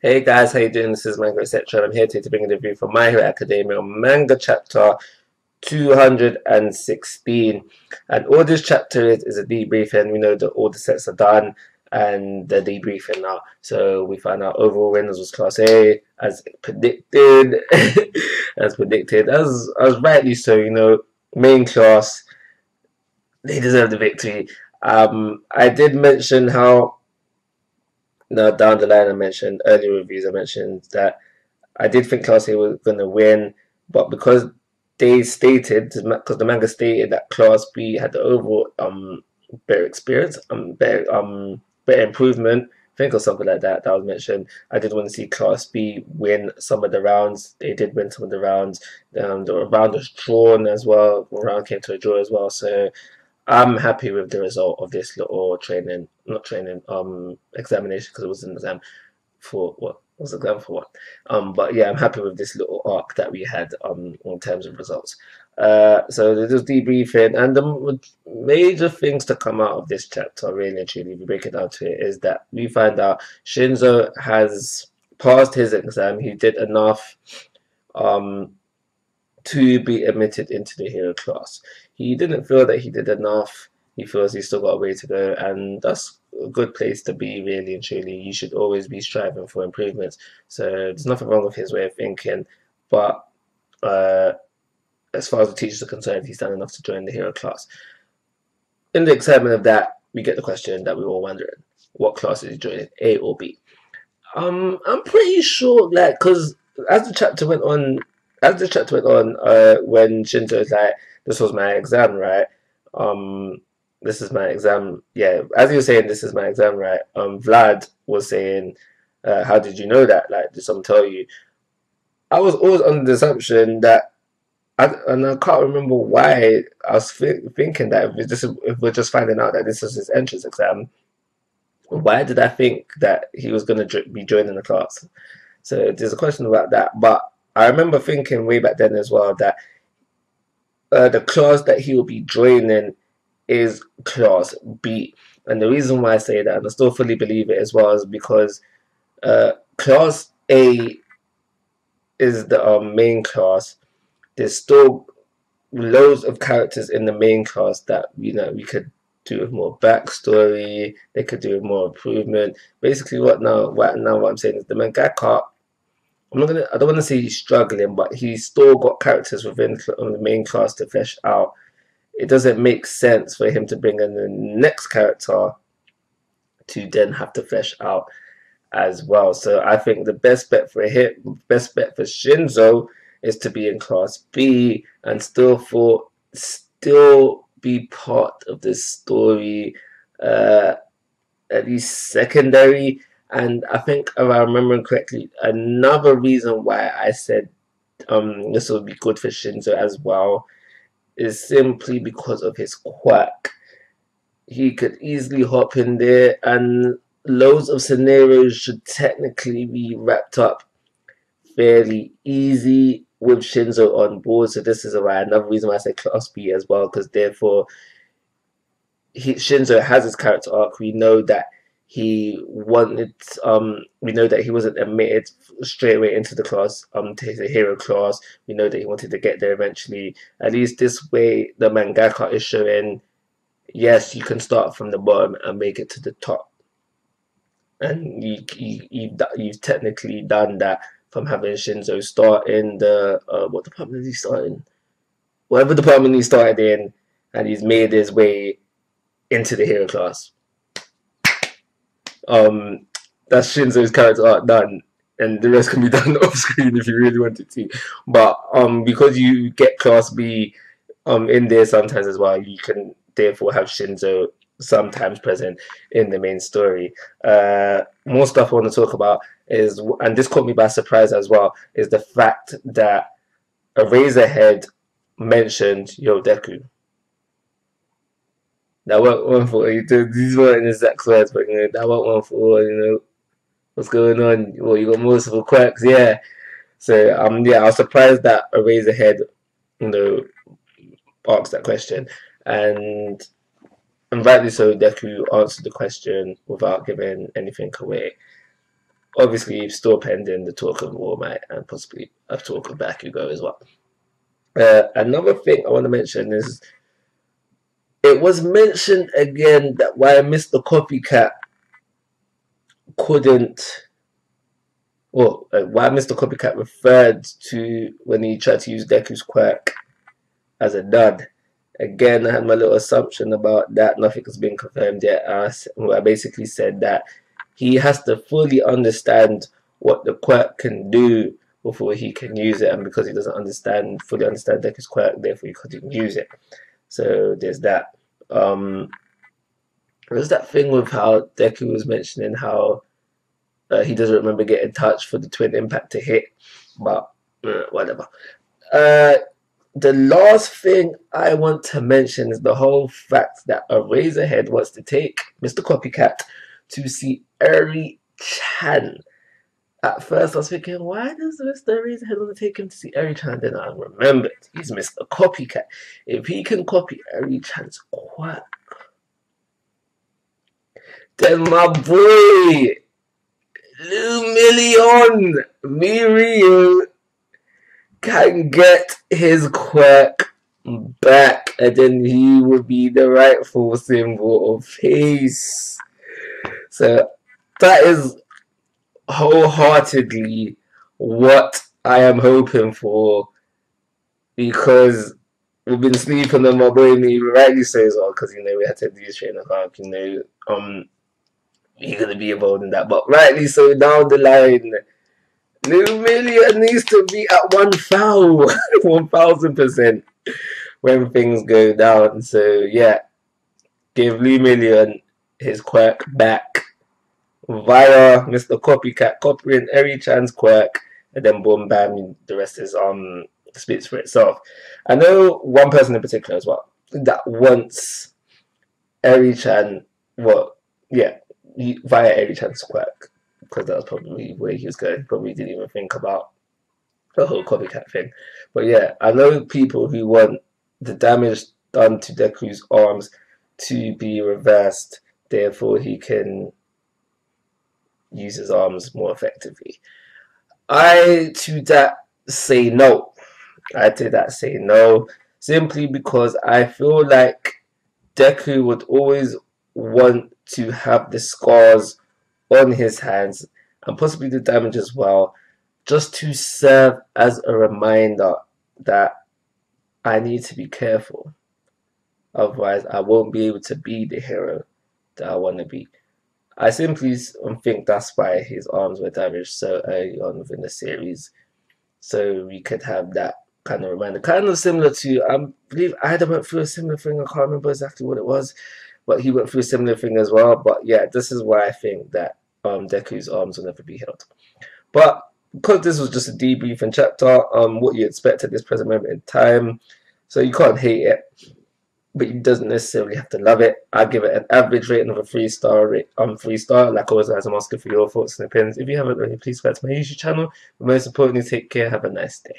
Hey guys, how you doing? This is Manga, etc. I'm here today to bring a review for My Hero Academia Manga chapter 216. And all this chapter is a debriefing. We know that all the sets are done and the debriefing now. So we found out overall winners was Class A, as predicted, as rightly so. Main class, they deserve the victory. I did mention how. Now, down the line, I mentioned earlier reviews. I mentioned that I did think Class A was going to win, but because because the manga stated that Class B had the overall better experience, better improvement. I think or something like that was mentioned. I did want to see Class B win some of the rounds. They did win some of the rounds. The round was drawn as well. The round came to a draw as well. So I'm happy with the result of this little training, not training, examination, because it was an exam for what? It was an exam for what? But yeah, I'm happy with this little arc that we had in terms of results. So there's just debriefing, and the major things to come out of this chapter, really and truly, if you break it down to it, is that we find out Shinzo has passed his exam. He did enough um to be admitted into the hero class. He didn't feel that he did enough. He feels he's still got a way to go, and that's a good place to be, really and truly. You should always be striving for improvements. So there's nothing wrong with his way of thinking, but uh, as far as the teachers are concerned, he's done enough to join the hero class. In the excitement of that, we get the question that we were wondering: what class is he joining, A or B? I'm pretty sure, like, because as the chapter went on, when Shinzo was like, "This was my exam, right? Um, this is my exam." Yeah, as you were saying, "This is my exam, right?" Vlad was saying, "How did you know that? Like, did someone tell you?" I was always under the assumption that, and I can't remember why I was thinking that if we're just finding out that this is his entrance exam, why did I think that he was going to be joining the class? So there's a question about that. But I remember thinking way back then as well that the class that he will be joining is class B. And the reason why I say that, and I still fully believe it as well, is because class A is the main class. There's still loads of characters in the main class that we could do with more backstory. They could do with more improvement. Basically, what I'm saying is the mangaka. I don't want to say he's struggling, but he's still got characters within the main class to flesh out. It doesn't make sense for him to bring in the next character to then have to flesh out as well. So I think the best bet for Shinzo is to be in class B and still be part of this story, at least secondary. And I think, if I remember correctly, another reason why I said this would be good for Shinzo as well is simply because of his quirk. He could easily hop in there, and loads of scenarios should technically be wrapped up fairly easy with Shinzo on board. So this is another reason why I say Class B as well, because therefore Shinzo has his character arc. We know that he wanted. We know that he wasn't admitted straight away into the class. To the hero class. We know that he wanted to get there eventually. At least this way, the mangaka is showing. Yes, you can start from the bottom and make it to the top, and you've technically done that from having Shinzo start in the what department did he start in? Whatever department he started in, and he's made his way into the hero class. That's Shinzo's character arc done, and the rest can be done off screen if you really wanted to. But because you get Class B in there sometimes as well, you can therefore have Shinzo sometimes present in the main story. More stuff I want to talk about is, and this caught me by surprise as well, is the fact that Eraserhead mentioned Yo Deku. That weren't one for these weren't exact words, but that weren't one for what's going on. Well, you got multiple quirks, yeah. So yeah, I was surprised that Eraserhead, you know, asked that question, and rightly so. Deku answered the question without giving anything away. obviously still pending the talk of All Might and possibly a talk of Bakugo as well. Another thing I want to mention is it was mentioned again that why Mr. Copycat couldn't, well, why Mr. Copycat referred to when he tried to use Deku's quirk as a dud. Again, I had my little assumption about that. Nothing has been confirmed yet. I basically said that he has to fully understand what the quirk can do before he can use it, and because he doesn't fully understand Deku's quirk, therefore he couldn't use it. So there's that. There's that thing with how Deku was mentioning how he doesn't remember getting touched for the twin impact to hit, but whatever. The last thing I want to mention is the whole fact that Eraserhead wants to take Mr. Copycat to see Eri-chan. At first I was thinking, why does Mr. Eraserhead want to take him to see Eri-chan? Then I remembered, he's Mr. Copycat. If he can copy Eri-chan's quirk, then my boy, Lumillion Mirio can get his quirk back, and then he will be the rightful symbol of peace. So that is wholeheartedly what I am hoping for, because we've been sleeping on my boy, me, rightly so as well, because we had to do his trainer arc, he's gonna be involved in that, but rightly so down the line. Lumillion needs to be at 1000% when things go down. So yeah, give Lumillion his quirk back via Mr. Copycat copying Eri-chan's quirk, and then boom bam, the rest is speaks for itself. I know one person in particular as well that wants Eri-chan, via Eri-chan's quirk, because that was probably where he was going. Probably didn't even think about the whole Copycat thing. But yeah, I know people who want the damage done to Deku's arms to be reversed, therefore he can use his arms more effectively. I to that say no. Simply because I feel like Deku would always want to have the scars on his hands and possibly the damage as well, just to serve as a reminder that I need to be careful, otherwise I won't be able to be the hero that I want to be. I simply think that's why his arms were damaged so early on within the series, so we could have that kind of reminder, kind of similar to, I believe Ida went through a similar thing. I can't remember exactly what it was, but he went through a similar thing as well. But yeah, this is why I think that Deku's arms will never be healed. But because this was just a debriefing chapter, what you expect at this present moment in time, so you can't hate it, but you doesn't necessarily have to love it. I give it an average rating of a 3-star. Like always, guys, I'm asking for your thoughts and opinions. If you haven't already, please subscribe to my YouTube channel. But most importantly, take care. Have a nice day.